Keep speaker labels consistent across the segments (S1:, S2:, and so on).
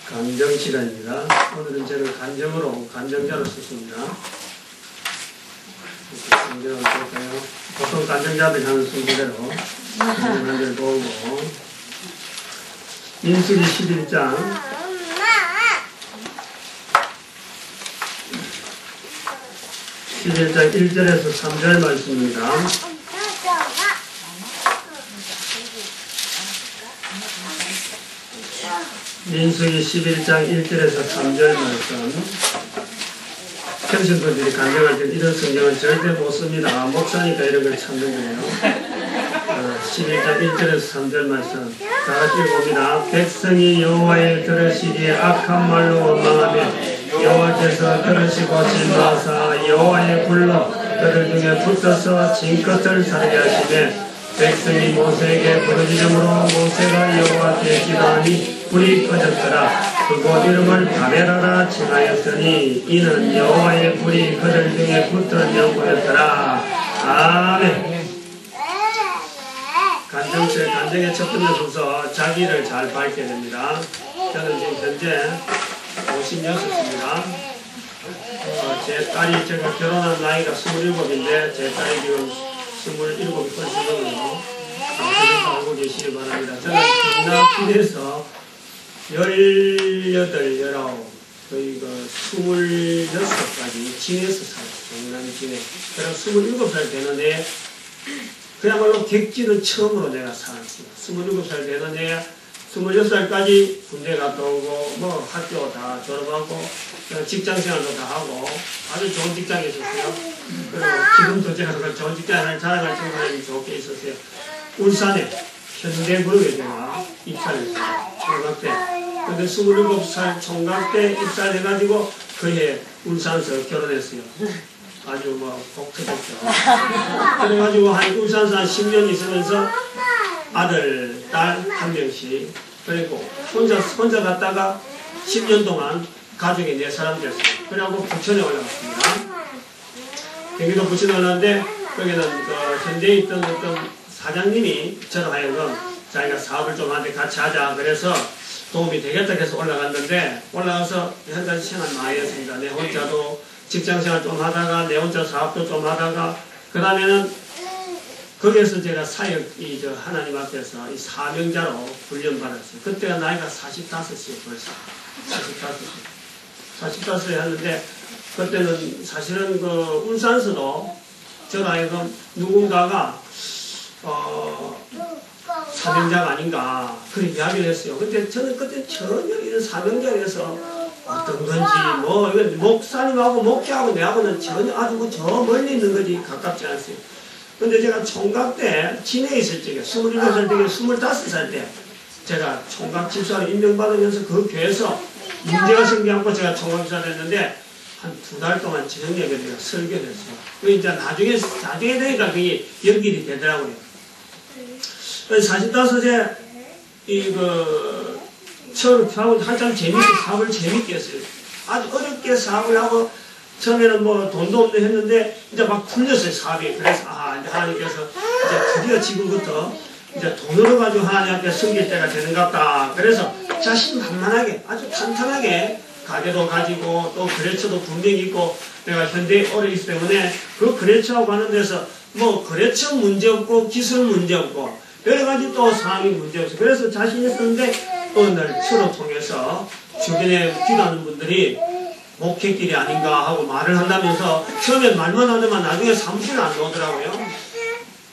S1: 간정 시간입니다. 오늘은 저는 간정자로 썼습니다. 간정을 볼까요? 보통 간정자들이 하는 순서대로 간정을 보고 민수기 11장 1절에서 3절 말씀입니다. 민수기 11장 1절에서 3절 말씀. 평신분들이 간증할 때 이런 성경은 절대 못 씁니다. 목사니까 이런 걸 찾는 거예요. 11장 1절에서 3절 말씀. 다 같이 봅니다. 백성이 여호와의 들으시기에 악한 말로 원망하며 여호와께서 들으시고 진노하사 여호와의 불로 그들 중에 붙어서 진것을 살게 하시며 백성이 모세에게 부르짖음으로 모세가 여호와께 기도하니 불이 꺼졌더라. 그곳 이름을 바벨하라 칭하였으니 이는 여호와의 불이 그들 중에 붙어 영구였더라. 아멘. 간정의 첫 번째 순서, 자기를 잘 밝게 됩니다. 저는 지금 현재 56입니다. 제 딸이, 제가 결혼한 나이가 27인데 제 딸이 지금 27이 뻔치거든요. 알고 계시기 바랍니다. 저는 경남시에서 18, 19, 거의 26까지 진해서 살았어요. 경남 진해. 그럼 27살 되는데, 그야말로 객지는 처음으로 내가 살았어요. 27살 되는데, 26살까지 군대 갔다 오고, 뭐 학교 다 졸업하고, 직장생활도 다 하고, 아주 좋은 직장에 있었어요. 그리고 지금도 제가 좋은 직장을 자랑할 정도로 좋게 있었어요. 울산에 현대그룹에 제가 입사했어요. 총각 때. 근데 27살 총각 때 입사해가지고 그해 울산서 결혼했어요. 아주 뭐 복잡했죠. 그래가지고 한 울산서 한 10년 있으면서 아들, 딸 한 명씩, 그리고 혼자 갔다가 10년 동안 가족이 4사람 됐어요. 그래갖고 부천에 올라갔습니다. 경기도 부천에 올라갔는데 거기는 현대에 있던 어떤 사장님이 저를 하여금 자기가 사업을 좀 하는데 같이 하자 그래서 도움이 되겠다 해서 올라갔는데, 올라가서 현재 생활 많이 했습니다. 내 혼자도 직장생활 좀 하다가 내 혼자 사업도 좀 하다가, 그 다음에는 거기에서 제가 사역, 하나님 앞에서 이 사명자로 훈련받았어요. 그때가 나이가 45이에요, 벌써. 45에 하는데, 그때는 사실은 울산서도 저를 하여금 누군가가, 사명자가 아닌가, 그런 이야기를 했어요. 근데 저는 그때 전혀 이런 사명자에서 어떤 건지, 이건 목사님하고 목회하고 내하고는 전혀 아주 저 멀리 있는 거지 가깝지 않았어요. 근데 제가 총각 때 진해에 있을 적에 27살 때 25살 때 제가 총각 집사로 임명받으면서 그 교회에서 문제가 생겨갖고 제가 총각 집사를 했는데 한 2달 동안 저녁에 내가 설교를 했어요. 그 이제 나중에 되니까 그게 연결이 되더라고요. 45세 처음 사업을 한참 사업을 재밌게 했어요. 아주 어렵게 사업을 하고 처음에는 뭐 돈도 없는 했는데 이제 막 풀렸어요, 사업이. 그래서 이제 하나님께서 이제 드디어 지금부터 이제 돈으로 가지고 하나님 앞에 섬길 때가 되는 것 같다. 그래서 자신만만하게 아주 탄탄하게 가게도 가지고 또 거래처도 분명히 있고, 내가 현대에 오래 있기 때문에 그 거래처하고 하는 데서 뭐 거래처 문제 없고 기술 문제 없고 여러 가지 또 상황이 문제 없어요. 그래서 자신 있었는데 어느 날 수로 통해서 주변에 기도하는 분들이 목회길이 아닌가 하고 말을 한다면서 처음에 말만 하더만 나중에 사무실을 안 나오더라고요.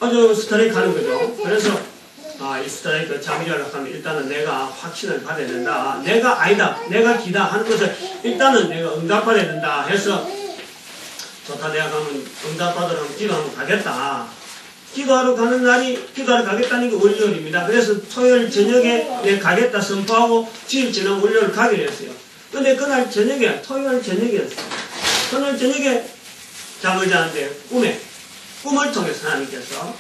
S1: 아주 스트라이크 하는 거죠. 그래서 이 스트라이크 장기화를 하면 일단은 내가 확신을 받아야 된다. 내가 아니다, 내가 기다 하는 것을 일단은 내가 응답받아야 된다 해서 좋다, 내가 가면 응답받으러 기도하면 가겠다. 기도하러 가는 날이, 기도하러 가겠다는 게 월요일입니다. 그래서 토요일 저녁에 내가 가겠다 선포하고 주일 지나면 월요일 가기로 했어요. 근데 그날 저녁에, 토요일 저녁이었어요. 그날 저녁에 잠을 자는데 꿈을 통해서 하나님께서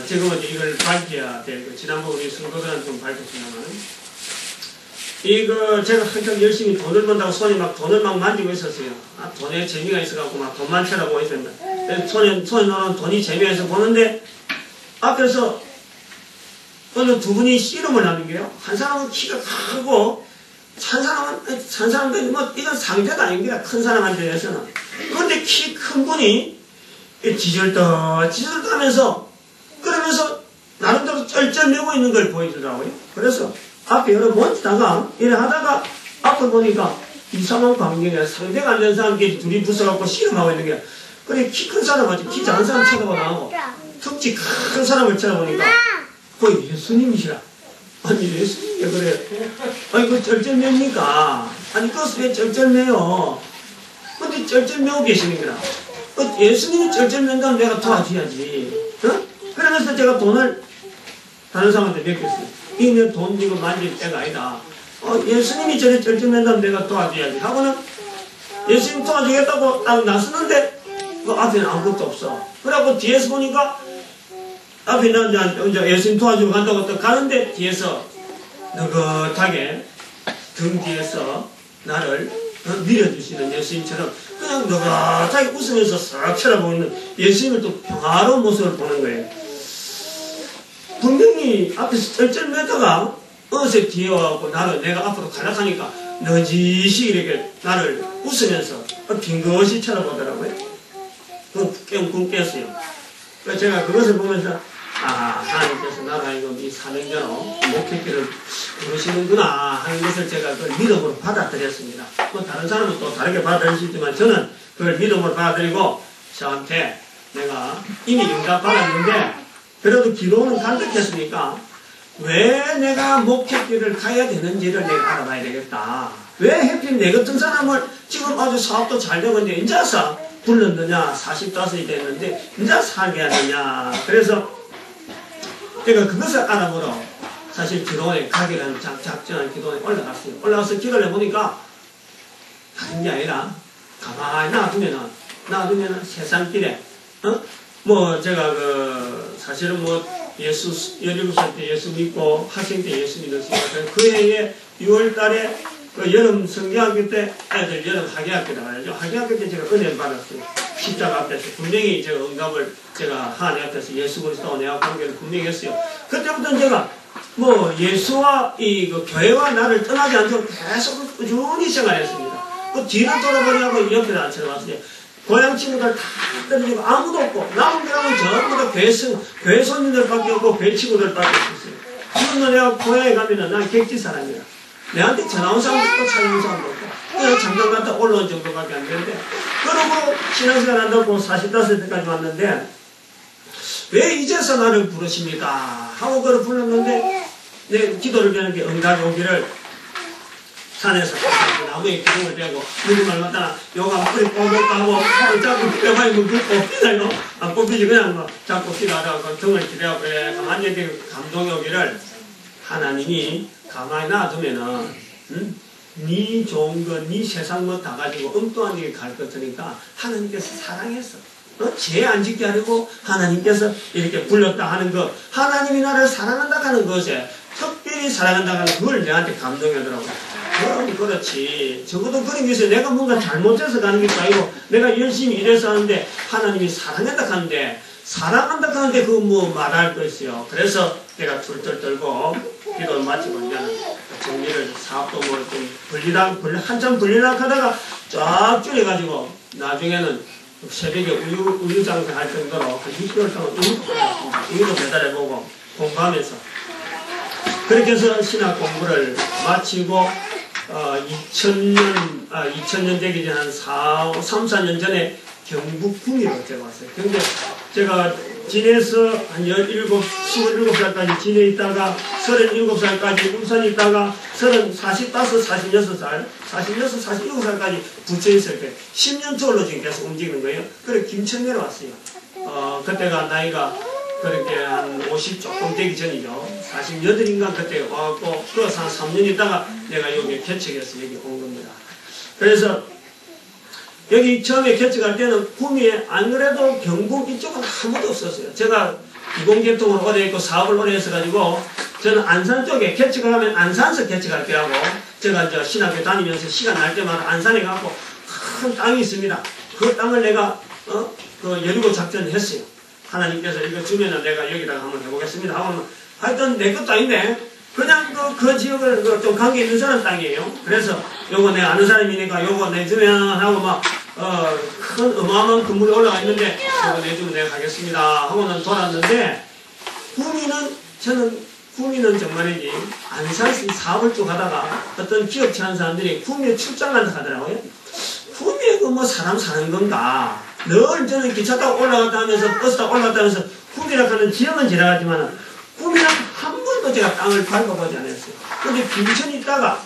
S1: 지금은 이걸 밝혀야 되고, 지난번 우리 성도들한테 좀 밝혔습니다만, 제가 한참 열심히 돈을 번다고 손이 막 돈을 막 만지고 있었어요. 돈에 재미가 있어갖고 막 돈만 쳐다보고 있었는데, 손에 돈이 재미에서 보는데 앞에서 어느 두 분이 씨름을 하는 게요. 한 사람은 키가 크고 한 사람은 뭐 이건 상대가 아닙니다. 큰 사람한테 대해서는. 그런데 키 큰 분이 지절떡 하면서 그러면서 나름대로 쩔쩔매고 있는 걸 보여주더라고요. 그래서 앞에 여러 번 있다가 이래 하다가 앞을 보니까 이상한 광경이야. 상대가 안 된 사람끼리 둘이 붙어갖고 씨름하고 있는 게 그래 키 큰 사람하지 키 작은 사람 쳐다보고 특히 큰 사람을 쳐다보니까 거의 예수님이시라. 아니 예수님 왜 그래? 아니 그 쩔쩔매니까 아니 그것을 왜 쩔쩔매요? 근데 쩔쩔매고 계시는 거라. 예수님이 쩔쩔맨다면 내가 도와줘야지. 어? 그러면서 제가 돈을 다른 사람한테 맡겼어요. 내 돈 이거 만질 때가 아니다. 예수님이 저래 쩔쩔맨다면 내가 도와줘야지. 하고는 예수님 도와주겠다고 딱 나서는데 그 앞에는 아무것도 없어. 그래갖고 뒤에서 보니까 앞에 이제 예수님 도와주러 간다고 또 가는데 뒤에서 느긋하게 등 뒤에서 나를 밀어주시는 예수님처럼 그냥 느긋하게 웃으면서 싹 쳐다보고 있는 예수님을 또 평화로운 모습을 보는 거예요. 분명히 앞에서 쩔쩔매다가 어느새 뒤에 와갖고 나를 내가 앞으로 갈라가니까 너지시 이렇게 나를 웃으면서 빙긋이 쳐다보더라고요. 그건 꿈 깼어요. 그래서 제가 그것을 보면서 하나님께서 나가 이 사명자로 목회기를 부르시는구나 하는 것을 제가 그걸 믿음으로 받아들였습니다. 뭐 다른 사람은 또 다르게 받아들이시지만 저는 그걸 믿음으로 받아들이고 저한테 내가 이미 응답 받았는데 그래도 기도는 간직했으니까 왜 내가 목회기를 가야 되는지를 내가 알아봐야 되겠다. 왜 하필 내 같은 사람을 지금 아주 사업도 잘 되고 있는데 인자서 불렀느냐 45이 됐는데 인자 살게 하느냐. 그래서 제가 그것을 알아보러 사실 기도원에 가기라는 작정한 기도원에 올라갔어요. 올라가서 기도를 해보니까 다른 게 아니라 가만히 놔두면은 세상길에 뭐 제가 사실은 뭐 17살 때 예수 믿고 학생 때 예수 믿었으니까 그 해에 6월 달에 그 여름 성경학교 때 애들 여름 학예학교다 말이죠. 학예학교 때 제가 은혜를 받았어요. 십자가 앞에서 분명히 제가 응답을 제가 하나님 앞에서 예수 그리스도와 내가 관계를 분명히 했어요. 그때부터는 제가 뭐 예수와 그 교회와 나를 떠나지 않도록 계속 꾸준히 생활했습니다. 그 뒤를 돌아보려고 옆에 앉혀봤어요. 고향 친구들 다 떨어지고 아무도 없고 남은 사람은 전부 다 교회 손님들밖에 없고 교회 친구들밖에 없었어요. 그러면 내가 고향에 가면은 난 객지 사람이야. 내한테 전화 온 사람도 없고 찾아온 사람도 없고 그냥 잠깐 갔다 올라온 정도밖에 안 되는데 그러고 신앙생활 한다고 45세까지 왔는데 왜 이제서 나를 부르십니까? 하고 그걸 불렀는데 내 기도를 배는 게 응답이 오기를 산에서 나무에 기둥을 대고 누구말 맞다나 요가 뿌리 뽑을까 하고 자꾸 뼈가 있고 그 뽑히나요? 안 뽑히지 그냥 뭐 자꾸 기도하다가 등을 기대하고 그래 가만히 있는 감동이 오기를 하나님이 가만히 놔두면은 네 좋은 거, 네 세상 뭐 다 가지고 엉뚱한 일이 갈 것이니까 하나님께서 사랑했어. 죄 안 짓게 하려고 하나님께서 이렇게 불렀다 하는 거 하나님이 나를 사랑한다 하는 것에 특별히 사랑한다 하는 그걸 내한테 감동이 오더라고. 그럼 그렇지. 적어도 그런 게 있어요. 내가 뭔가 잘못해서 가는 게 아니고 내가 열심히 일해서 하는데 하나님이 사랑한다 하는데 사랑한다 하는데 그거 뭐 말할 거 있어요. 그래서 내가 툴툴 떨고 기도를 마치고 이제는 정리를 사업도 뭐 좀 한참 분리락 하다가 쫙 줄여가지고 나중에는 새벽에 우유 장사 할 정도로 한 6개월 동안 우유도 배달해보고 공부하면서 그렇게 해서 신학 공부를 마치고 2000년 되기 전 한 3, 4년 전에 경북 구미로 제가 왔어요. 근데 제가 진해에서 한 27살까지 진해에 있다가 37살까지 울산에 있다가 46살까지 부처에 있을 때 10년 초로 지금 계속 움직이는 거예요. 그래 김천내로 왔어요. 그때가 나이가 그렇게 한 50 조금 되기 전이죠. 48인가 그때 와갖고 그래서 한 3년 있다가 내가 여기 개척해서 여기 온 겁니다. 그래서 여기 처음에 개척할 때는 구미에 안 그래도 경북 이쪽은 아무도 없었어요. 제가 이공계통으로 오래 있고 사업을 오래 했어가지고 저는 안산 쪽에 개척을 하면 안산에서 개척할게 하고 제가 이제 신학교 다니면서 시간 날 때마다 안산에 가고 큰 땅이 있습니다. 그 땅을 내가 그 여리고 작전을 했어요. 하나님께서 이거 주면은 내가 여기다가 한번 해보겠습니다 하고는 하여튼 내 것도 아닌데 그냥 그 지역을 좀 관계 있는 사람 땅이에요. 그래서 요거 내 아는 사람이니까 요거 내주면 하고 막 큰 어마어마한 건물이 올라가 있는데 요거 내주면 내가 가겠습니다 하고는 돌았는데 구미는 정말이지 안산시 사업을 쭉 하다가 어떤 기업 체한 사람들이 구미에 출장 간다 하더라고요. 구미에 그 뭐 사람 사는 건가. 늘 저는 기차 타고 올라갔다 하면서 버스 타고 올라갔다 하면서 구미라고 하는 지역은 지나가지만 구미랑 한 번도 제가 땅을 밟아보지 않았어요. 근데 김천이 있다가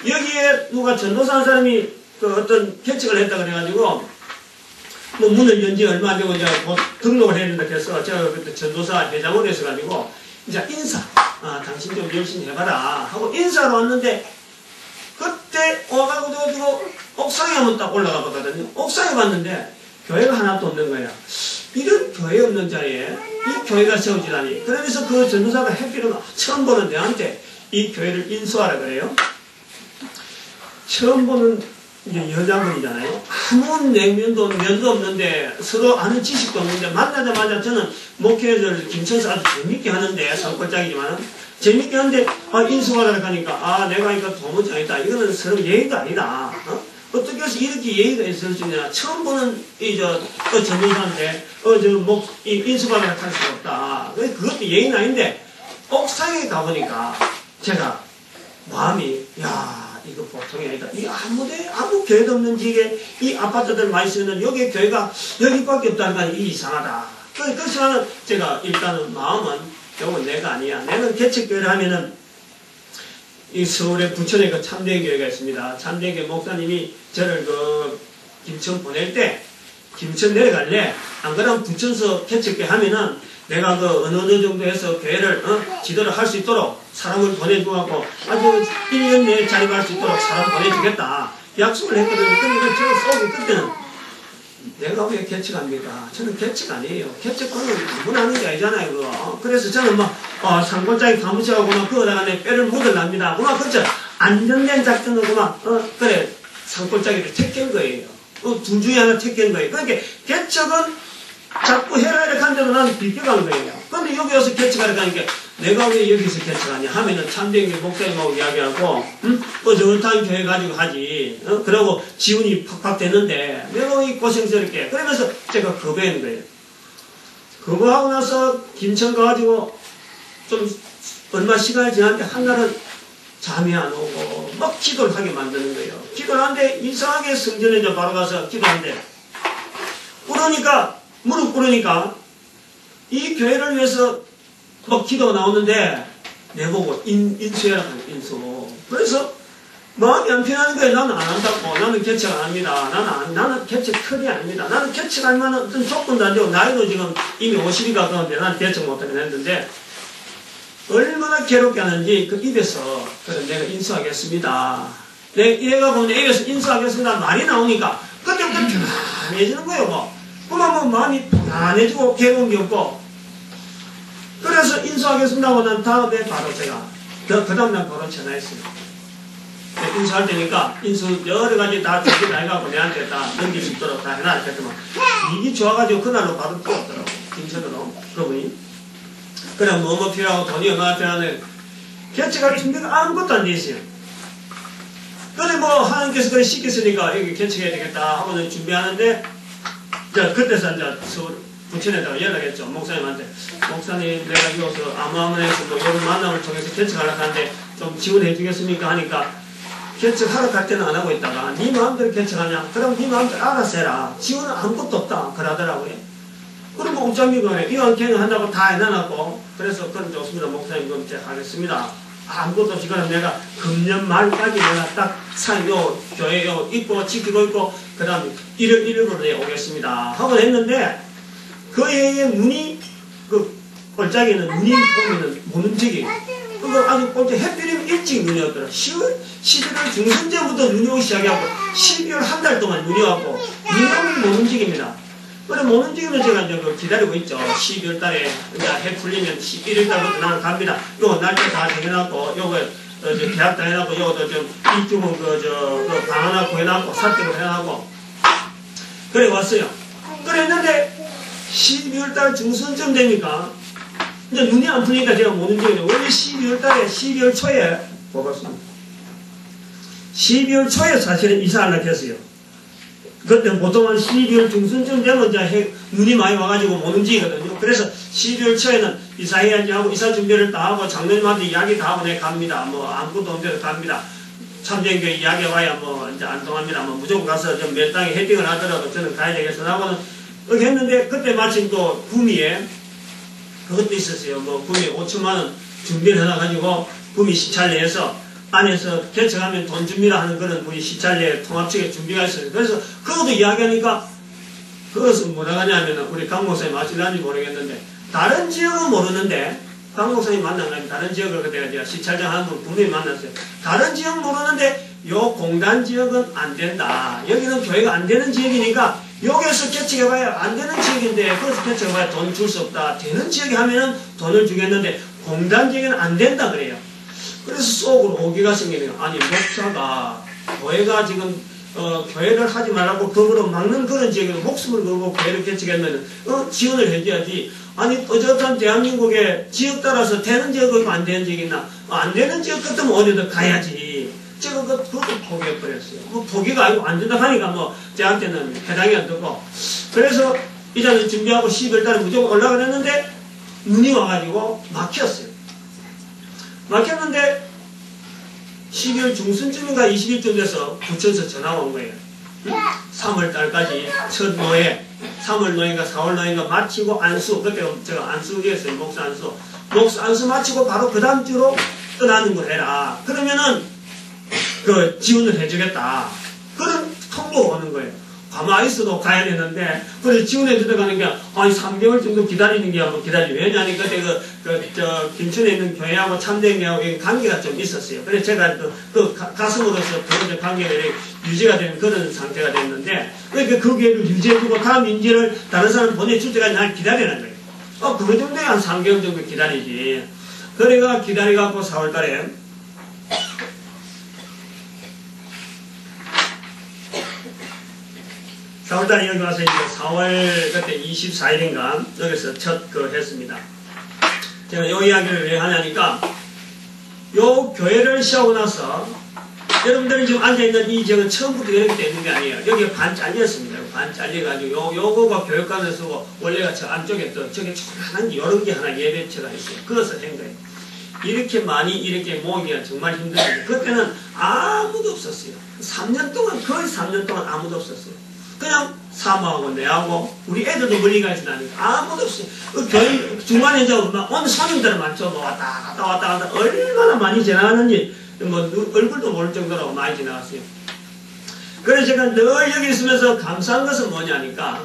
S1: 여기에 누가 전도사 한 사람이 그 어떤 개척을 했다 그래가지고 뭐 문을 연지 얼마 안 되고 이제 곧 등록을 해야 된다 해서 제가 그때 전도사 회장으로 해서가지고 이제 인사 당신 좀 열심히 해봐라 하고 인사로 왔는데 그때 와가지고 옥상에 한번 딱 올라가 봤거든요. 옥상에 봤는데 교회가 하나도 없는 거야. 이런 교회 없는 자리에 이 교회가 세워지다니. 그러면서 그 전도사가 햇빛을 처음 보는 내한테 이 교회를 인수하라 그래요. 처음 보는 이제 여자분이잖아요. 아무 냉면도 면도 없는데 서로 아는 지식도 없는데 만나자마자 저는 목회를 김천사 아주 재밌게 하는데 산골짜기지만 재밌게 하는데 인수하라고 하니까 내가 이거 도무지 아니다. 이거는 서로 예의가 아니다. 어떻게 해서 이렇게 예의가 있을 수 있냐. 처음 보는 전문사한테 인수하라고 할 수가 없다. 그것도 예의는 아닌데 옥상에 가보니까 제가 마음이 이거 보통이 아니다. 이 아무 교회도 없는 지역에 이 아파트들 많이 쓰는 여기 교회가 여기밖에 없다니까 이게 이상하다. 그래서 제가 일단은 마음은 이건 내가 아니야. 내는 개척교회를 하면은 이 서울에 부천에 그 참대교회가 있습니다. 참대교회 목사님이 저를 그 김천 보낼 때 김천 내려갈래? 안 그러면 부천서 개척교회 하면은 내가 그 어느 정도 해서 교회를 지도를 할 수 있도록 사람을 보내주고 아주 1년 내에 자립할 수 있도록 사람 보내주겠다 약속을 했거든요. 근데 제가 속이 그때는 내가 왜 개척합니까? 저는 개척 아니에요. 개척은 누구나 하는 게 아니잖아요. 그거. 그래서 저는 산골짜기 가무치하고 그거다가 내 뼈를 묻어납니다. 그렇죠. 안정된 작전으로 그래 산골짜기를 택한 거예요. 둘 중에 하나 택한 거예요. 그러니까 개척은 자꾸 해라 이렇게 하는데도 나는 비껴간 거예요. 근데 여기 와서 개척하려고 하니까 내가 왜 여기서 개척하냐 하면은 참대교회 목사님하고 이야기하고 어저한 교회 가지고 하지 그러고 지원이 팍팍 되는데 내가 왜 고생스럽게 그러면서 제가 거부한 거예요. 거부하고 나서 김천 가가지고 좀 얼마 시간이 지났는데 한날은 잠이 안 오고 막 기도를 하게 만드는 거예요. 기도를 하는데 이상하게 성전에 바로 가서 기도하는데 무릎 꿇으니까 이 교회를 위해서 기도가 나오는데 내보고 인수해라 인수. 그래서 마음이 안 편한 거예요. 나는 안 한다고. 나는 개척 안 합니다. 나는 개척 틀이 아닙니다. 나는 개척할 만한 어떤 조건도 안 되고 나이도 지금 이미 50이 가까운데 나는 개척 못하긴 했는데 얼마나 괴롭게 하는지 그 입에서 그래 내가 인수하겠습니다. 내가 보면 입에서 인수하겠습니다 말이 나오니까 그때부터 편안해지는 거예요. 그러면 마음이 편안해지고 괴로운 게 없고 그래서 인수하겠습니다 하고 난 다음에 바로 제가 그 다음 날 바로 전화했어요. 인수할 때니까 인수 여러 가지 다 준비 다 해가지고 내한테 다 넘길 수 있도록 다 해놔 했더만 이게 좋아가지고 그날로 바로 뛰었더라고. 김천으로 그분이 그래 뭐 필요하고 돈이 얼마나 필요하네 개척할 준비가 아무것도 안 돼 있어요. 그래 하나님께서 그래 시켰으니까 여기 개척해야 되겠다 하고는 준비하는데 그때서 이제 서울 부천에다가 연락했죠. 목사님한테 목사님 내가 이어서 아무아무에서 이런 만남을 통해서 개척하려고 하는데 좀 지원해 주겠습니까 하니까 개척하러 갈 때는 안 하고 있다가 네 마음대로 개척하냐? 그럼 네 마음대로 알아서 해라. 지원은 아무것도 없다 그러더라고요. 그리고 옥장미가 이왕 개혁한다고 다 해놔놨고 그래서 그럼 좋습니다. 목사님 그럼 제가 하겠습니다. 아무것도 없이 그럼 내가 금년 말까지 내가 딱 교회 있고 지키고 있고 그 다음에 1월로 내 오겠습니다 하고 했는데 그 해에 눈이 골짜기에는 눈이 오면은 못 움직여요. 그거 아주 골짜기 햇빛이면 일찍 눈이 왔더라. 11월 중순전부터 눈이 오기 시작하고 12월 한 달 동안 눈이 왔고 눈이 오면 못 움직입니다. 그래 못 움직이면 제가 이제 기다리고 있죠. 12월 달에 해 풀리면 11월 달부터 나는 갑니다. 요거 날짜 다 정해놨고 요거 계약 다 해놨고 요것도 좀 입주문 방 하나 구해놨고 사택을 해놨고 그래 왔어요. 그랬는데 12월달 중순쯤 되니까 이제 눈이 안 풀리니까 제가 못 움직여요. 원래 12월달에 12월 초에 뽑았습니다. 12월 초에 사실은 이사하려고 했어요. 그때 보통 한 12월 중순쯤 되면 이제 눈이 많이 와가지고 못 움직이거든요. 그래서 12월 초에는 이사해야지 하고 이사 준비를 다 하고 장로님한테 이야기 다 하고 내 갑니다. 뭐 아무것도 없는데도 갑니다. 참전교회 이야기 와야 뭐 이제 안 통합니다. 뭐 무조건 가서 좀 몇 땅에 헤딩을 하더라도 저는 가야 되겠어 하고는 그렇게 했는데 그때 마침 또 구미에 그것도 있었어요. 뭐 구미 5천만원 준비를 해놔가지고 구미 시찰내에서 안에서 개척하면 돈 줍니다 하는 그런 우리 시찰내 통합 측에 준비가 있어요. 그래서 그것도 이야기하니까 그것은 뭐라고 하냐면 우리 강 목사님 아실는지 모르겠는데 다른 지역은 모르는데 강 목사님 만나면 다른 지역을 그때 제가 시찰장 한 분 분명히 만났어요. 다른 지역 모르는데 요 공단 지역은 안 된다. 여기는 교회가 안 되는 지역이니까 여기에서 개척해봐야 안 되는 지역인데 거기서 개척해봐야 돈 줄 수 없다. 되는 지역에 하면은 돈을 주겠는데 공단 지역에는 안 된다 그래요. 그래서 속으로 오기가 생기네요. 아니 목사가 교회가 지금 교회를 하지 말라고 법으로 막는 그런 지역에서 목숨을 걸고 교회를 개척하면 지원을 해줘야지. 아니 어쨌든 대한민국에 지역 따라서 되는 지역이고 안 되는 지역이 있나. 안 되는 지역 같으면 어디든 가야지. 제가 그것도 포기해버렸어요. 뭐 포기가 아니고 안 된다 하니까 뭐 저한테는 해당이 안 되고. 그래서 이자를 준비하고 12월 달에 무조건 올라가 그랬는데 눈이 와가지고 막혔어요. 막혔는데 12월 중순쯤인가 20일쯤 돼서 부천에서 전화가 온 거예요. 3월 달까지 첫 노예, 3월 노예인가 4월 노예인가 마치고 안수, 그때 제가 안수기였어요. 목사 안수. 목사 안수 마치고 바로 그 다음 주로 떠나는 걸 해라. 그러면은 그 지원을 해주겠다. 그런 통보가 오는 거예요. 가만히 있어도 가야 되는데, 그래서 지원해 들어가는 게, 아니, 3개월 정도 기다리는 게 한번 기다리죠. 왜냐하면 그때 김천에 있는 교회하고 참대교회하고 관계가 좀 있었어요. 그래서 제가 가슴으로서 그런 관계가 유지가 되는 그런 상태가 됐는데, 그러니까 그 교회를 유지해주고 다음 인재를 다른 사람 보내줄 때까지 날 기다리는 거예요. 그거 정도에 한 3개월 정도 기다리지. 그래가 기다려갖고 4월 달에, 4월달에 여기 와서 이제 4월 그때 24일인가 여기서 첫 했습니다. 제가 요 이야기를 왜 하냐니까 요 교회를 시작하고 나서 여러분들이 지금 앉아있는 이 지역은 처음부터 이렇게 되는 게 아니에요. 여기가 반 잘렸습니다. 반 잘려가지고 요거가 교육관을 쓰고 원래가 저 안쪽에 또 저게 조그만한 이런 게 하나 예배처가 있어요. 그것을 한 거예요. 이렇게 많이 이렇게 모으기가 정말 힘들었는데 그때는 아무도 없었어요. 3년 동안 거의 3년 동안 아무도 없었어요. 그냥 사모하고 내하고 우리 애들도 멀리 가진 않으니까 아무도 없어요. 그 교회 중간에 이제 오늘 손님들은 많죠. 뭐 왔다 갔다 얼마나 많이 지나가는지 뭐 얼굴도 모를 정도로 많이 지나갔어요. 그래서 제가 늘 여기 있으면서 감사한 것은 뭐냐니까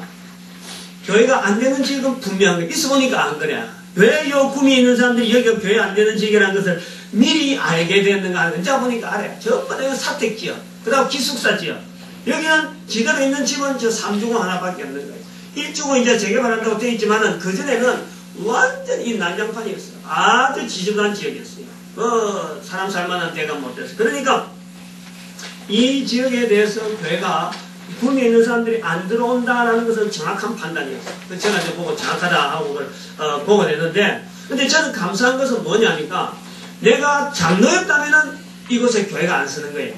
S1: 교회가 안 되는 지역은 분명한 거 있어 보니까 안 그래. 왜 요 구미에 있는 사람들이 여기가 교회 안 되는 지역이라는 것을 미리 알게 됐는가 하는 거 이제 보니까 알아요. 전부 다 사택지역, 그 다음 기숙사지역. 여기는 지대로 있는 집은 저 3주공 하나밖에 없는 거예요. 1주공 이제 재개발한다고 되어 있지만은 그전에는 완전히 난장판이었어요. 아주 지저분한 지역이었어요. 사람 살만한 데가 못 됐어요. 그러니까 이 지역에 대해서 교회가 구미에 있는 사람들이 안 들어온다라는 것은 정확한 판단이었어요. 제가 이제 보고 정확하다 하고 그걸 보고 됐는데, 근데 저는 감사한 것은 뭐냐니까 내가 장로였다면은 이곳에 교회가 안 쓰는 거예요.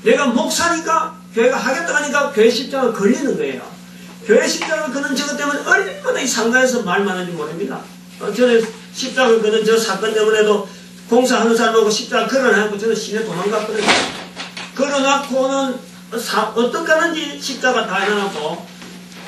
S1: 내가 목사니까 교회가 하겠다 하니까 교회 십자가 걸리는 거예요. 교회 십자가 거는 저것 때문에 얼마나 이 상가에서 말 많은지 모릅니다. 전에 십자가 거는 저 사건 때문에도 공사하는 사람하고 십자가 걸어놔고 저는 시내 도망갔거든요. 걸어놨고는 어떻게 하는지 십자가 다 해놔놓고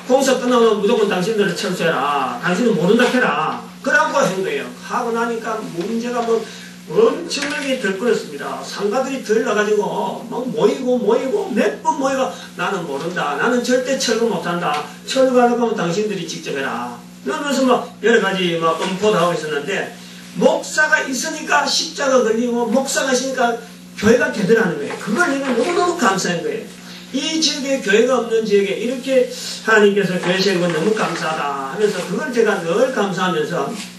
S1: 공사 끝나고 무조건 당신들을 철수해라. 당신은 모른다 해라. 그러고 한 거예요. 하고 나니까 문제가 뭐 엄청나게 들끓었습니다. 상가들이 들러가지고 막 모이고 몇 번 모이고 나는 모른다. 나는 절대 철거 못한다. 철거하려고 하면 당신들이 직접 해라. 그러면서 막 여러 가지 막 엄포도 하고 있었는데 목사가 있으니까 십자가 걸리고 목사가 있으니까 교회가 되더라는 거예요. 그걸 내가 너무너무 감사한 거예요. 이 지역에 교회가 없는 지역에 이렇게 하나님께서 교회 세운 건 너무 감사하다 하면서 그걸 제가 늘 감사하면서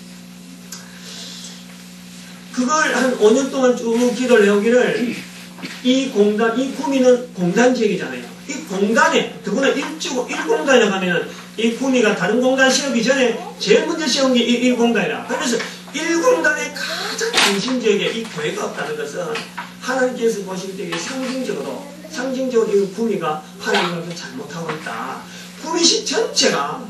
S1: 그걸 한 5년 동안 쭉 기도를 해오기를 이 공단, 이 구미는 공단 지역이잖아요. 이 공단에, 더구나 1공단이라고 하면은 이 구미가 다른 공단 세우기 전에 제일 먼저 세운 게 이 1공단이라. 그래서 1공단의 가장 중심지역에 이 교회가 없다는 것은 하나님께서 보실 때 상징적으로 이 구미가 하나님과 잘못하고 있다. 구미시 전체가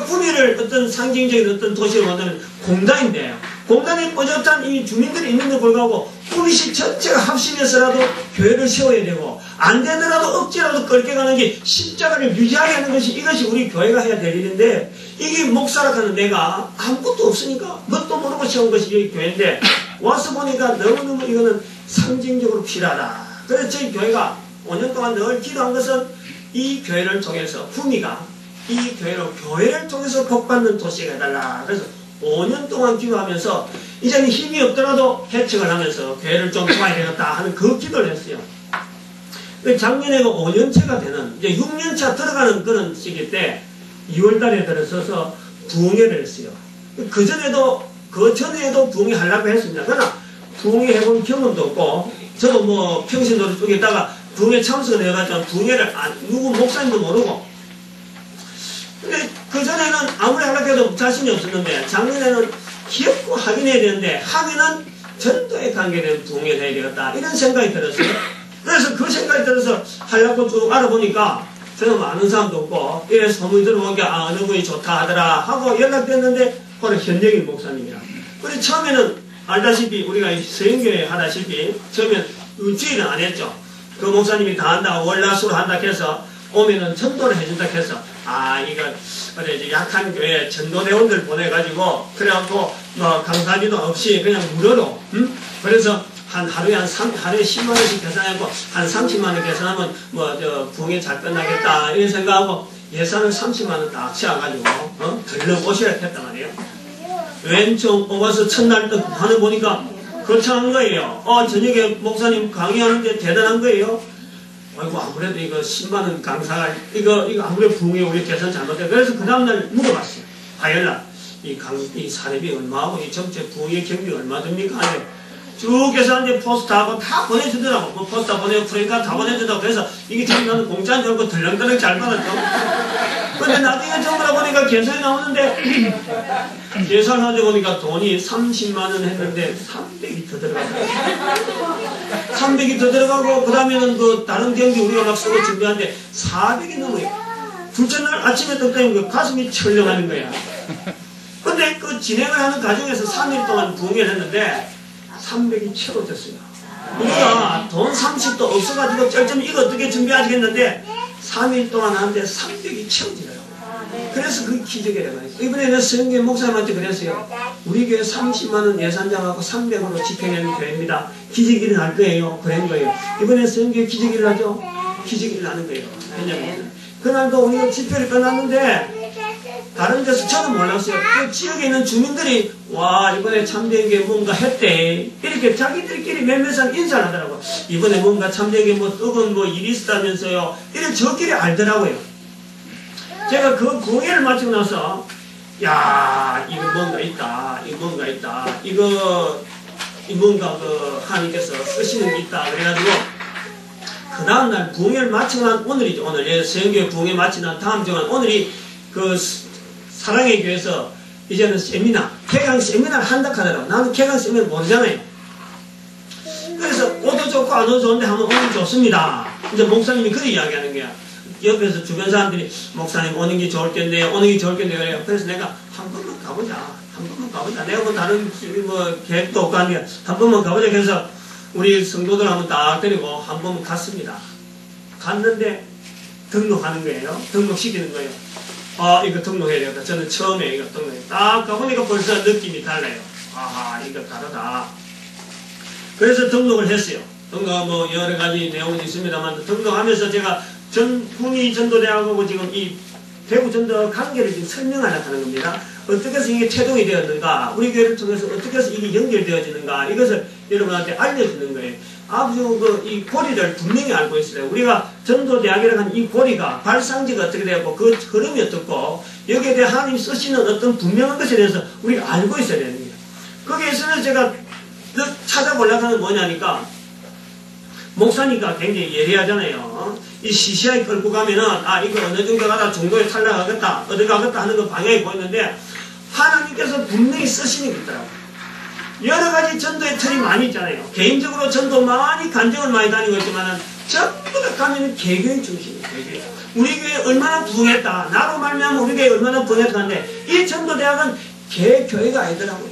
S1: 구미를 어떤 상징적인 어떤 도시로 만드는 공단인데, 공단에 뻗었던 이 주민들이 있는데 불구하고 구미시 전체가 합심해서라도 교회를 세워야 되고, 안 되더라도 억지라도 끌게가는 게 십자가를 유지하게 하는 것이, 이것이 우리 교회가 해야 될 일인데, 이게 목사라 하는 내가 아무것도 없으니까 뭣도 모르고 세운 것이 이 교회인데, 와서 보니까 너무너무 이거는 상징적으로 필요하다. 그래서 저희 교회가 5년 동안 늘 기도한 것은 이 교회를 통해서, 구미가 이 교회를 통해서 복받는 도시가 해달라. 그래서 5년 동안 기도하면서 이제는 힘이 없더라도 개척을 하면서 교회를 좀 도와야 되겠다 하는 그 기도를 했어요. 작년에가 5년째가 되는, 이제 6년차 들어가는 그런 시기 때 2월달에 들어서서 부흥회를 했어요. 그 전에도 부흥회 하려고 했습니다. 그러나 부흥회 해본 경험도 없고, 저도 뭐 평신도를 쪽에 있다가 부흥회 참석을 해가지고 부흥회를 누구 목사님도 모르고, 근데 그전에는 아무리 하려고 해도 자신이 없었는데, 작년에는 기업고 하긴 해야 되는데, 하면은 전도에 관계된 부흥회를 해야 되겠다 이런 생각이 들었어요. 그래서 그 생각이 들어서 하려고 쭉 알아보니까 저는 아는 사람도 없고, 이래 소문이 들어보니까 어느 분이 좋다 하더라 하고 연락됐는데 바로 현정일 목사님이라. 그래서 처음에는 알다시피 우리가 서영교회 하다시피 처음엔 주일은 안 했죠. 그 목사님이 다 한다고 월화수로 한다 해서 오면은 전도를 해준다 해서 이거 그래 이제 약한 교회 전도대원들 보내가지고 그래갖고 뭐 강사비도 없이 그냥 무료로 그래서 하루에 10만원씩 계산하고 한 30만원 계산하면 부흥회 잘 끝나겠다 이런 생각하고 예산을 30만원 딱 채워가지고 들러 오셔야 했단 말이에요. 왼쪽 오가서 첫날 하는 보니까 거창한 거예요. 저녁에 목사님 강의하는데 대단한 거예요. 아이고 아무래도 이거 10만원 강사가 이거 아무래도 부흥회 우리 계산 잘못해. 그래서 그 다음날 물어봤어요. 화요일날 이 사례비 얼마하고 이 전체 부흥회 경비 얼마 듭니까? 쭉 계산하는데 포스터하고 다 보내주더라고. 뭐 포스터 보내고 프레임카 다 보내주더라고. 그래서 이게 지금 나는 공짜인 줄 알고 덜렁덜렁 잘 받았죠. 근데 나중에 전부다 보니까 계산이 나오는데 계산하다 보니까 돈이 30만원 했는데 300이 더 들어가고 300이 더 들어가고 그 다음에는 그 다른 경비 우리가 막 쓰고 준비하는데 400이 넘어요. 둘째 날 아침에 떴더니 가슴이 철렁하는 거야. 근데 그 진행을 하는 과정에서 3일 동안 부흥회를 했는데 300이 채워졌어요. 우리가 돈 30도 없어가지고 쩔쩔 이거 어떻게 준비하시겠는데 3일 동안 하는데 300이 채워지더라고요. 그래서 그게 기적이라고 했어요. 이번에는 서영교회 목사님한테 그랬어요. 우리 교회 30만원 예산장하고 300으로 집행하는 교회입니다. 기적이 일어날 거예요. 그런 거예요. 이번에 서영교회 기적이 일어나죠? 기적이 일어나는 거예요. 왜냐면 그날도 우리가 집회를 끝났는데 다른 데서 저는 몰랐어요. 그 지역에 있는 주민들이 와 이번에 참되게 뭔가 했대 이렇게 자기들끼리 몇몇 사람 인사를 하더라고요. 이번에 뭔가 참되게 뭐 뜨거운 뭐 일이 있었다면서요. 이렇게 저끼리 알더라고요. 제가 그 부흥회를 마치고 나서 야 이거 뭔가 있다 이거 뭔가 그 하나님께서 쓰시는 게 있다 그래가지고 그 다음날 부흥회를 마치고 난 오늘이죠. 오늘 서영교회 부흥회 마치고 난 다음 주간 오늘이 그 사랑의 교회에서 이제는 세미나, 개강 세미나를 한다 하더라고. 나는 개강 세미나 모르잖아요. 그래서 오도 좋고 안 오도 좋은데 한번 오면 좋습니다. 이제 목사님이 그렇게 이야기하는 거야. 옆에서 주변 사람들이 목사님 오는 게 좋을 텐데 그래요. 그래서 내가 한 번만 가보자. 내가 뭐 다른 뭐 계획도 없고 하니까 한 번만 가보자. 그래서 우리 성도들 한번 딱 데리고 한 번만 갔습니다. 갔는데 등록하는 거예요. 등록시키는 거예요. 이거 등록해야 되겠다. 저는 처음에 이거 등록해. 딱 가보니까 벌써 느낌이 달라요. 이거 다르다. 그래서 등록을 했어요. 등록 뭐 여러 가지 내용이 있습니다만 등록하면서 제가 구미 전도대학하고 지금 이 대구 전도 관계를 지금 설명하려고 하는 겁니다. 어떻게 해서 이게 태동이 되었는가, 우리 교회를 통해서 어떻게 해서 이게 연결되어지는가, 이것을 여러분한테 알려주는 거예요. 아주 이 고리를 분명히 알고 있어요. 우리가 전도대학이라고 하는 이 고리가 발상지가 어떻게 되었고 그 흐름이 어떻고 여기에 대해 하나님이 쓰시는 어떤 분명한 것에 대해서 우리가 알고 있어야 되는 거예요. 거기에 있으면 제가 찾아보려고 하는 뭐냐니까 목사니까 굉장히 예리하잖아요. 이 시시하게 끌고 가면은, 아, 이거 어느 정도 가다 중도에 탈락하겠다, 어디 가겠다 하는 거 방향이 보이는데, 하나님께서 분명히 쓰시는 게 있더라고요. 여러 가지 전도의 틀이 많이 있잖아요. 개인적으로 전도 많이 간증을 많이 다니고 있지만은, 전부 다 가면은 개교의 중심이에요, 개교. 우리 교회 얼마나 부흥했다, 나로 말미암아 우리 교회 얼마나 부흥했다 하는데, 이 전도대학은 개교회가 아니더라고요.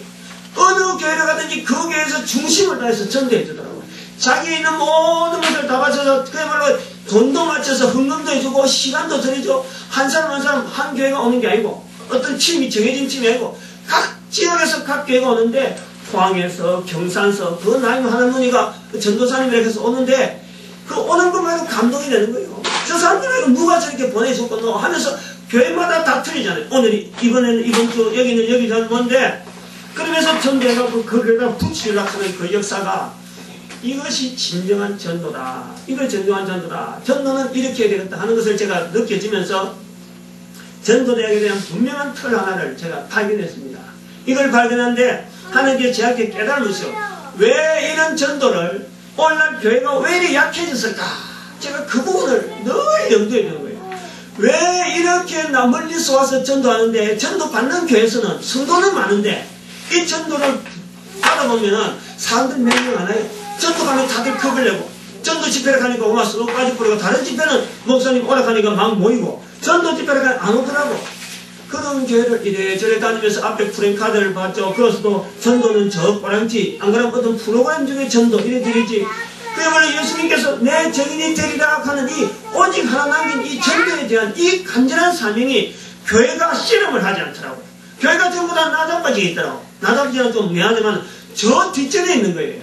S1: 어느 교회를 가든지 그 교회에서 중심을 다해서 전도해 주더라고요. 자기에 있는 모든 것을 다 바쳐서 그야말로 돈도 맞춰서 헌금도 해주고 시간도 들여주고 한 사람 한 사람 한 교회가 오는 게 아니고 어떤 팀이 정해진 팀이 아니고 각 지역에서 각 교회가 오는데 포항에서 경산서 그 나이 하는 분이가 전도사님이라고 해서 오는데 그 오는 것만으로 감동이 되는 거예요. 저 사람들은 누가 저렇게 보내줬거든 하면서 교회마다 다 틀리잖아요. 오늘이 이번에는 이번 주 여기는 여기 전도인데 그러면서 전도해갖고 거기에다 붙이려고 하는 그 역사가 이것이 진정한 전도다. 이걸 진정한 전도다. 전도는 이렇게 해야 되겠다 하는 것을 제가 느껴지면서 전도대학에 대한 분명한 틀 하나를 제가 발견했습니다. 이걸 발견하는데 하나님께 제한테 깨달으면서 왜 이런 전도를 오늘날 교회가 왜 이렇게 약해졌을까? 제가 그 부분을 늘 염두에 두는 거예요. 왜 이렇게 나 멀리서 와서 전도하는데 전도 받는 교회에서는 성도는 많은데 이 전도를 받아보면은 사람들 몇 명 안 와요. 전도 가면 다들 겁을 내고 전도 집회를 가니까 오마 수록까지 뿌리고 다른 집회는 목사님 오락하니까 막 모이고 전도 집회를 가니까 안 오더라고. 그런 교회를 이래저래 다니면서 앞에 프랭카드를 봤죠. 그래서도 전도는 저 꼬랑지 안 그러면 어떤 프로그램 중에 전도 이래 드리지. 그야말로 예수님께서 내 증인이 되리라 하는 이 오직 하나 남긴 이 전도에 대한 이 간절한 사명이 교회가 실험을 하지 않더라고요. 교회가 전부 다 나잡아지게 있더라고. 나잡아지는 좀 미안하지만 저 뒷전에 있는 거예요.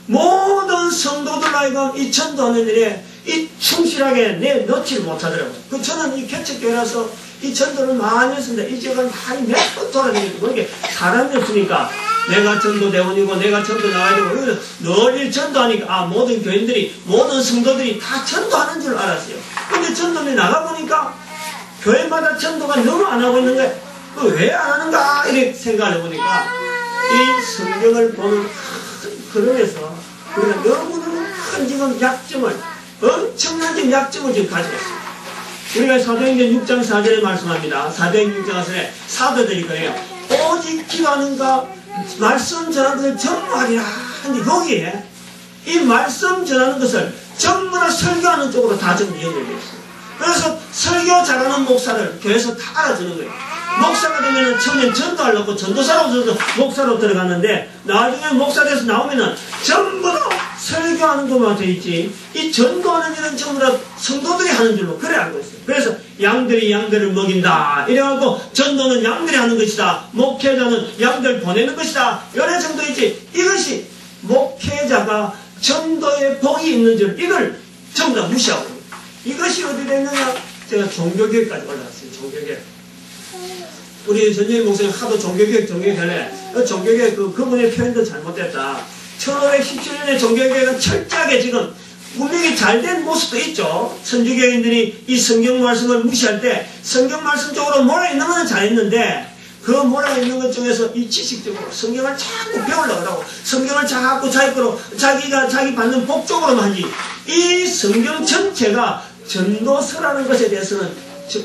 S1: 모든 성도들 하여금 이 전도하는 일에 이 충실하게 놓지를 못하더라고요. 저는 이 개척교회라서 이 전도를 많이 했습니다. 이 지역을 많이 몇 번 돌아다니고 그게 사람이 없으니까 내가 전도대원이고 내가 전도 나와야 되고 늘 전도하니까 아 모든 교인들이 모든 성도들이 다 전도하는 줄 알았어요. 근데 전도에 나가보니까 교회마다 전도가 너무 안 하고 있는 거예요. 왜 안 하는가 이렇게 생각을 해보니까 이 성경을 보는 그러면서 우리가 너무너무 큰 지금 약점을 엄청난 지금 약점을 지금 가지고 있습니다. 우리가 사도행전 6장 4절에 말씀합니다. 사도행전 6장 4절에 사도들이 그래요. 오직 기도하는가 말씀 전하는 것을 전무하리라 하는데 여기에 이 말씀 전하는 것을 전부 다 설교하는 쪽으로 다 지금 연결되어 있어요. 그래서 설교 잘하는 목사를 교회에서 다 알아주는 거예요. 목사가 되면은 처음엔 전도하려고 전도사로 목사로 들어갔는데 나중에 목사 돼서 나오면은 전부 다 설교하는 것만 돼 있지 이 전도하는 일은 전부 다 성도들이 하는 줄로 그래 알고 있어요. 그래서 양들이 양들을 먹인다 이래갖고 전도는 양들이 하는 것이다 목회자는 양들 보내는 것이다 이런 정도 있지. 이것이 목회자가 전도에 복이 있는 줄 이걸 전부 다 무시하고 이것이 어디 됐느냐. 제가 종교교육까지 올라갔어요. 종교교육. 우리 전재희 목사님 하도 종교개혁 하래. 종교개혁 그분의 표현도 잘못됐다. 1517년에 종교개혁은 철저하게 지금 분명히 잘된 모습도 있죠. 천주교인들이 이 성경 말씀을 무시할 때 성경 말씀 쪽으로 몰아있는 건 잘했는데 그 몰아있는 것 중에서 이 지식적으로 성경을 자꾸 배우려고 하고 성경을 자꾸 자기 거로 자기 받는 복 쪽으로만 하지 이 성경 전체가 전도서라는 것에 대해서는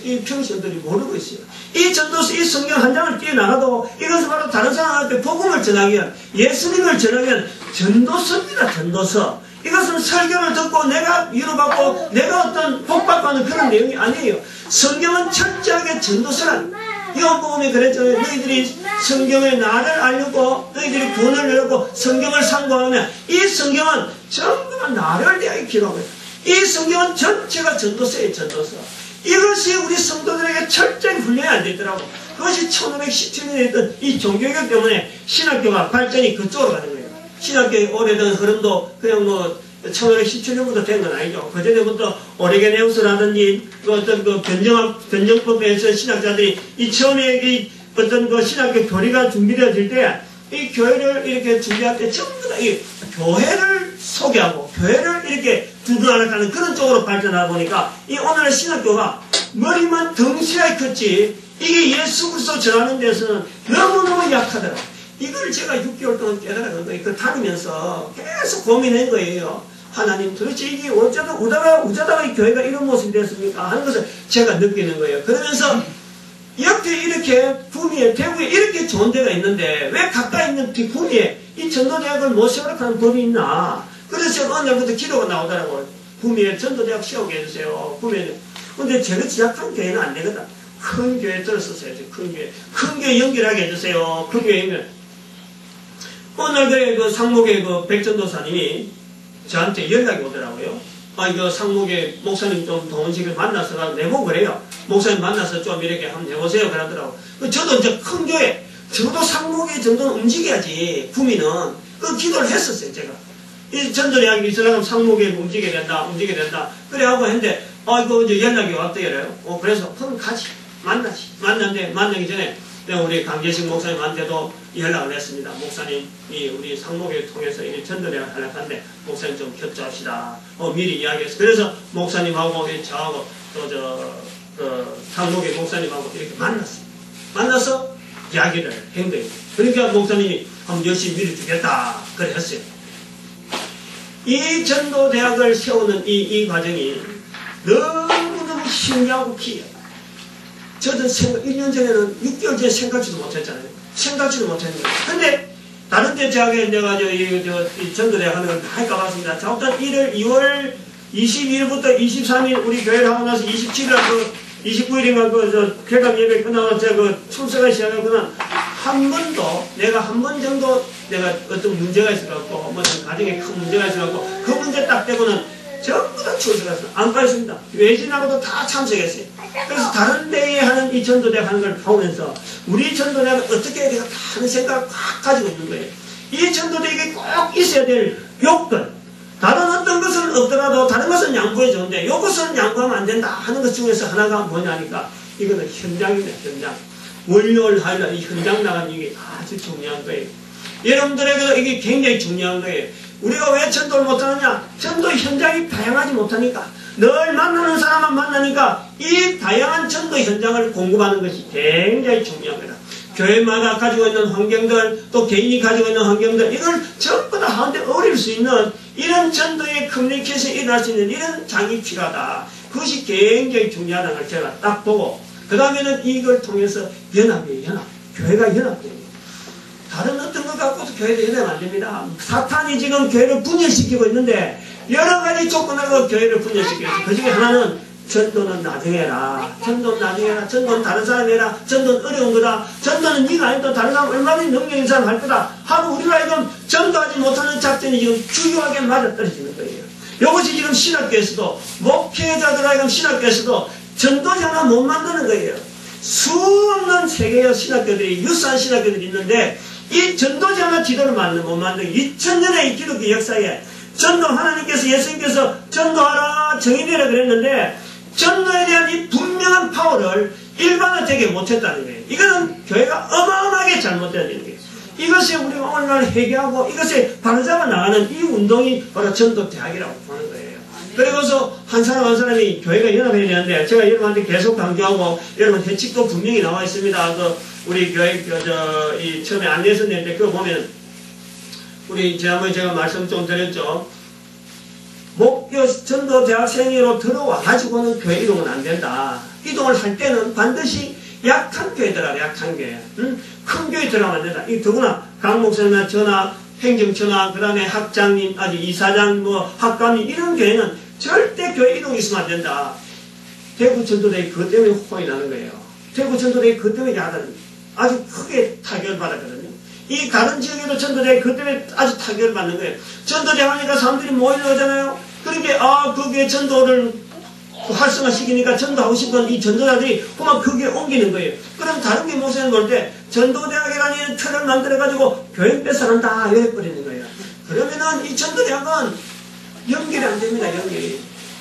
S1: 이 평신들이 모르고 있어요. 이 전도서, 이 성경 한 장을 띄어나가도 이것은 바로 다른 사람한테 복음을 전하기 위한 예수님을 전하기 위한 전도서입니다. 전도서. 이것은 설교를 듣고 내가 위로받고 내가 어떤 복받고 하는 그런 내용이 아니에요. 성경은 철저하게 전도서란 요한복음에 그랬잖아요. 너희들이 성경의 나를 알려고 너희들이 구원을 열고 성경을 상고하면 이 성경은 전부 다 나를 대하여 기록해요. 이 성경은 전체가 전도서예요. 전도서. 이것이 우리 성도들에게 철저히 훈련이 안 되더라고. 그것이 1517년에 있던 이 종교개혁 때문에 신학교가 발전이 그쪽으로 가는 거예요. 신학교의 오래된 흐름도 그냥 1517년부터 된 건 아니죠. 그전에부터 오레게네우스라든지 어떤 변정법에서 신학자들이 이 처음에 이 어떤 신학교 교리가 준비되어질 때 이 교회를 이렇게 준비할 때 전부 다 이 교회를 소개하고 교회를 이렇게 두드러나가는 그런 쪽으로 발전하다 보니까 이 오늘의 신학교가 머리만 덩실하게 컸지 이게 예수 그리스도 전하는 데서는 너무너무 약하더라고요. 이걸 제가 6개월 동안 깨달은 거예요. 그 다니면서 계속 고민한 거예요. 하나님 도대체 이게 어쩌다가 이 교회가 이런 모습이 됐습니까? 하는 것을 제가 느끼는 거예요. 그러면서 옆에 이렇게 구미에, 대구에 이렇게 좋은 데가 있는데 왜 가까이 있는 구미에 이 전도대학을 못 세우라고 하는 법이 있나? 그래서 어느 날부터 기도가 나오더라고요. 구미에 전도대학 세우게 해주세요. 구미에. 근데 저같이 약한 교회는 안 되거든. 큰 교회 들었었어야지. 큰 교회. 큰 교회 연결하게 해주세요. 큰 교회 연결. 오늘 그 상목의 그 백전도사님이 저한테 연락이 오더라고요. 이거 상목의 목사님 좀 동원식을 만나서 내보고 그래요. 목사님 만나서 좀 이렇게 한번 해보세요. 그러더라고. 저도 이제 큰 교회, 저도 상목의 정도는 움직여야지. 구미는. 그 기도를 했었어요, 제가. 이 전도대학이 있으려면 상목에 움직여야 된다. 그래 하고 했는데, 이거 이제 연락이 왔대요. 그래서, 그럼 같이 만났는데, 만나기 전에, 우리 강재식 목사님한테도 연락을 했습니다. 목사님이 우리 상목에 통해서 이 전도대학 하려고 하는데, 목사님 좀 협조합시다. 미리 이야기했어요. 그래서 목사님하고 저하고 또 상목의 목사님하고 이렇게 만났어요. 만나서 이야기를 한 거예요. 그러니까 목사님이 한번 열심히 밀어주겠다. 그래 했어요. 이 전도대학을 세우는 이 과정이 너무너무 신기하고 기이해요. 저도 1년 전에는 6개월 전에 생각지도 못했잖아요. 생각지도 못했는데. 근데 다른 데 내가 이 전도대학 하는 걸 다 까봤습니다. 자부터 2월 22일부터 23일 우리 교회를 하고 나서 27일 29일인가 개강 예배 끝나고 출석을 시작하고는 내가 한 번 정도 내가 어떤 문제가 있어갖고 가정에 큰 문제가 있어갖고 그 문제 딱 빼고는 전부 다 출석했어요. 안 빠졌습니다. 외진하고도 다 참석했어요. 그래서 다른 데에 하는 이 전도대학 하는 걸 보면서 우리 전도대학은 어떻게 해야 될까 하는 생각을 확 가지고 있는 거예요. 이 전도대학에 꼭 있어야 될 요건, 다른 어떤 것은 없더라도 다른 것은 양보해 주는데 이것은 양보하면 안 된다 하는 것 중에서 하나가 뭐냐니까 이거는 현장입니다. 현장. 월요일 하루날 이 현장 나가는 이게 아주 중요한 거예요. 여러분들에게도 이게 굉장히 중요한 거예요. 우리가 왜 전도를 못하느냐? 전도 현장이 다양하지 못하니까, 늘 만나는 사람만 만나니까 이 다양한 전도 현장을 공급하는 것이 굉장히 중요합니다. 교회마다 가지고 있는 환경들, 또 개인이 가지고 있는 환경들, 이걸 전부 다 하는데 어울릴 수 있는 이런 전도의 커뮤니케이션이 일어날 수 있는 이런 장이 필요하다. 그것이 굉장히 중요하다는 걸 제가 딱 보고, 그 다음에는 이걸 통해서 연합이에요. 연합. 교회가 연합돼요. 다른 어떤 것 갖고도 교회도 연합 안 됩니다. 사탄이 지금 교회를 분열시키고 있는데 여러 가지 조건으로 교회를 분열시키고 있어요. 그 중에 하나는 전도는 나중에 해라. 전도는 나중에 해라. 전도는 다른 사람이 해라. 전도는 어려운 거다. 전도는 네가 아니도 다른 사람 얼마든지 능력 있는 사람 할 거다. 하고 우리가 지금 전도하지 못하는 작전이 지금 주요하게 맞아떨어지는 거예요. 이것이 지금 신학교에서도, 목회자들하고 신학교에서도 전도자 하나 못 만드는 거예요. 수없는 세계의 신학교들이, 유사한 신학교들이 있는데 이 전도자 하나 지도를 못 만든 2000년의 기독교 역사에 전도 하나님께서 예수님께서 전도하라 정의되라 그랬는데 전도에 대한 이 분명한 파워를 일반화되게 못했다는 거예요. 이거는 교회가 어마어마하게 잘못되어지는 거예요. 이것이 우리가 오늘날 회개하고 이것이 바로잡아 나가는 이 운동이 바로 전도대학이라고 보는 거예요. 그리고서 한 사람 한 사람이 교회가 연합해야 되는데 제가 여러분한테 계속 강조하고 여러분 회칙도 분명히 나와 있습니다. 우리 교회 이 처음에 안내서 낼 때 그거 보면 우리 지난번에 제가 말씀 좀 드렸죠. 목교 전도 대학생으로 들어와 가지고는 교회 이동은 안 된다. 이동을 할 때는 반드시 약한 교회더라. 약한 교회. 큰 교회 들어가면 안 된다. 이 더구나 강 목사님이나 저나 행정처나 그 다음에 학장님, 아직 이사장, 학감님 이런 교회는 절대 교회 이동이 있으면 안 된다. 대구 전도대회 그것 때문에 혼이 나는 거예요. 대구 전도대회 그것 때문에 아주 크게 타격을 받았거든요. 이 다른 지역에도 전도대회 그것 때문에 아주 타격을 받는 거예요. 전도대 하니까 사람들이 모이려고 하잖아요. 그러니까 거기에 전도를 활성화시키니까 전도하고 싶은 이 전도자들이 그만 거기에 옮기는 거예요. 그럼 다른 게 목사님 볼 때 전도대학이라는 틀을 만들어가지고 교회 뺏어간다 이래 버리는 거예요. 그러면은 이 전도대학은 연결이 안 됩니다. 연결이.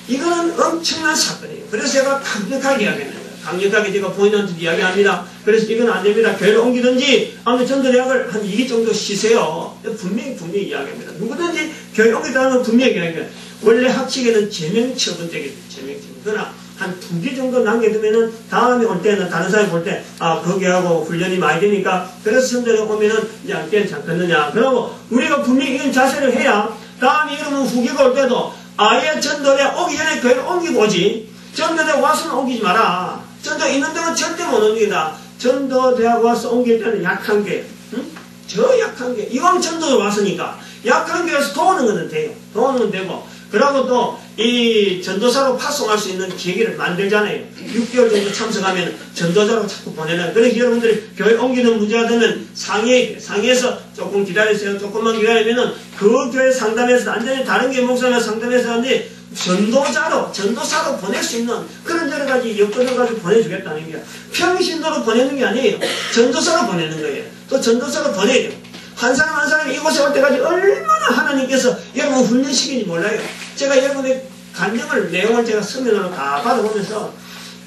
S1: 이거는 엄청난 사건이에요. 그래서 제가 강력하게 이야기하는 거예요. 강력하게 제가 본인한테 이야기합니다. 그래서 이건 안 됩니다. 교회를 옮기든지 아무튼 전도대학을 한 2기 정도 쉬세요. 분명히 이야기합니다. 누구든지 교회 옮기다는 분명히 이야기합니다. 원래 학칙에는 제명처분되겠죠. 제명처분. 그러나 한 2개 정도 남겨두면은 다음에 올 때는 다른 사람이 볼 때 거기하고 훈련이 많이 되니까 그래서 전도를 오면은 이제 괜찮겠느냐. 그러고 우리가 분명히 이런 자세를 해야 다음에 이러면 후기가 올 때도 아예 전도대학 오기 전에 교회를 옮기고 오지. 전도대학 와서는 옮기지 마라. 전도 있는 데는 절대 못 옮긴다. 전도대학 와서 옮길 때는 약한 게, 응? 저 약한 게, 이왕 전도 왔으니까 약한 게 와서 도우는 건 돼요. 도우는 건 되고, 그러고 또 이 전도사로 파송할 수 있는 계기를 만들잖아요. 6개월 정도 참석하면 전도자로 자꾸 보내는. 그래서 여러분들이 교회 옮기는 문제가 되면 상의해서 조금 기다리세요. 조금만 기다리면은 그 교회 상담해서 완전히 다른 교회 목사님과 상담해서 하는데 전도사로 보낼 수 있는 그런 여러 가지 여건을 가지고 보내주겠다는 게 평신도로 보내는 게 아니에요. 전도사로 보내는 거예요. 또 전도사로 보내야 돼요. 한 사람 한 사람이 이곳에 올 때까지 얼마나 하나님께서 여러분 훈련시키는지 몰라요. 제가 여러분의 간증을 내용을 제가 서면으로 다 받아보면서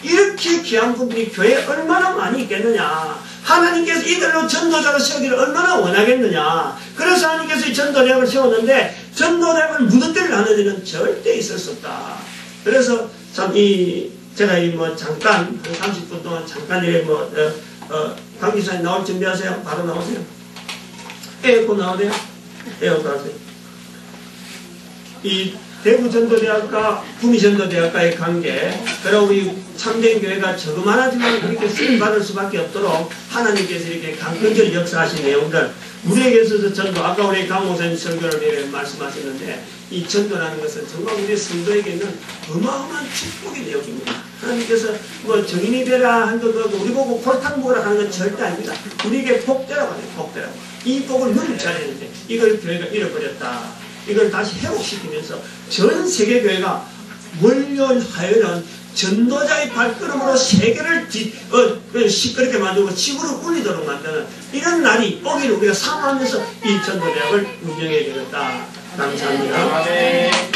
S1: 이렇게 귀한 분들이 교회에 얼마나 많이 있겠느냐. 하나님께서 이들로 전도자로 세우기를 얼마나 원하겠느냐. 그래서 하나님께서 이 전도대학을 세웠는데 전도대학을 무너뜨리려 하는 일은 절대 있을 수 없다. 그래서 참 제가 잠깐 한 30분 동안 잠깐 강 기사님 나올 준비하세요. 바로 나오세요. 에어컨 나오세요. 에어컨 하세요. 이 대구전도대학과 구미전도대학과의 관계, 그리고 우리 참된 교회가 저그만하지만 그렇게 쓰임받을 수밖에 없도록 하나님께서 이렇게 강건절 역사하신 내용들, 우리에게 있어서 전도, 아까 우리 강 목사님 설교를 말씀하셨는데, 이 전도라는 것은 정말 우리 성도에게는 어마어마한 축복의 내용입니다. 하나님께서 정인이 되라 한 거, 우리 보고 골탕 먹으라 하는 건 절대 아닙니다. 우리에게 복되라고 해요, 복되라고. 이 복을 넘쳐야 되는데, 이걸 교회가 잃어버렸다. 이걸 다시 회복시키면서 전 세계 교회가 월요일, 화요일은 전도자의 발걸음으로 세계를 시끄럽게 만들고 지구를 울리도록 만드는 이런 날이 오기를 우리가 사모하면서 이 전도대학을 운영해야 되겠다. 감사합니다.